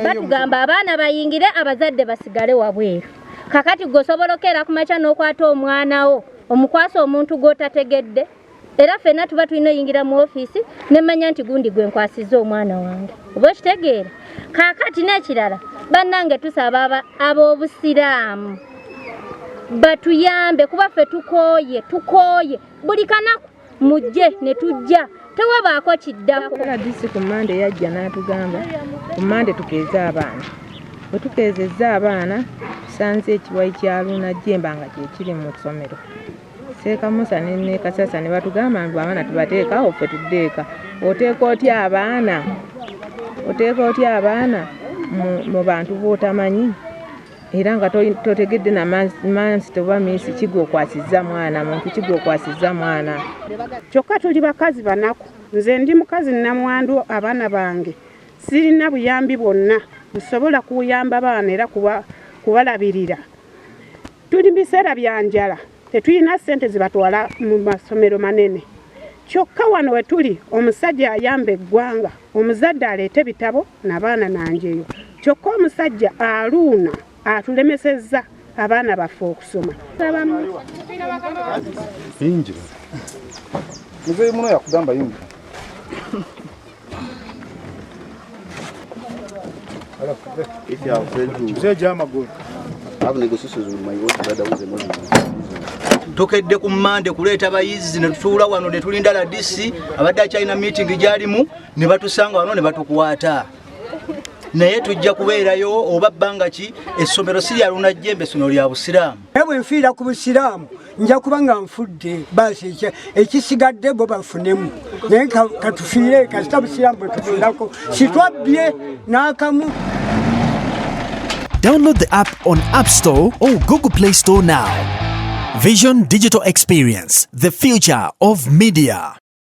Batugamba abaana bayingire abazadde basigale wabweru. Kakati gosobola okera kumacha n'okwata omwana wo omukwasa omuntu gotategedde era fena tuba tulina yingira mu office nemanya nti gundi gwe nkwasiza omwana wange oba kitegeera. Kakati n'ekirala bannange tusaba ab'obusiraamu batuyambe kuba ffe tukooye buli kanaku mujje ne tujja tewabaako kiddako. Disi ku Mande yajja n'atugamba ku Mande tukeeza abaana bwe tukeezezza abaana tusanze ekiwayi kya Luuna Jemba nga kyekiri mu ssomero. Seeka Musa ne Kasasa ne batugamba nti abaana tubateekawo ffe tuddeeka. Oteeka otya abaana mu bantu b'otamanyi era nga totegedde na mansi toba minsi kigwa okwasizza mwana muntu kigwa okwasizza mwana. Kyokka tuli bakazi banaku. Nze ndi mukazi namwandu abaana bange sirina buyambi bwonna nsobola kuyamba abaana era kubalabirira. Tuli biseera bya njala tetulina ssente zibatwala mu masomero manene. Kyokka wano we tuli omusajja ayamba eggwanga omuzadde aleete bitabo n'abaana nanjeyo. Kyokka omusajja aluuna atulemesezza abaana baffe okusoma. Injira. Mzee muno yakugamba yingi. Mzee jama gol. Tokedde ku Mande kuleeta abayizi ne tutuula wano ne tulinda la DC abadde China meeting gyalimu ne batusanga wano ne batukwata. Naye tujja kubeerayo oba bbanga ki essomero si lya Luuna Jembe sono lya busiraamu. Ewe nfiira ku busiraamu nja kubanga nfudde basi ekisigadde bo bafunemu naye katufiire kasita busiraamu bwe tufiirako sitwabbye n'akamu. Download the app on App Store or Google Play Store now. Vision Digital Experience, the future of media.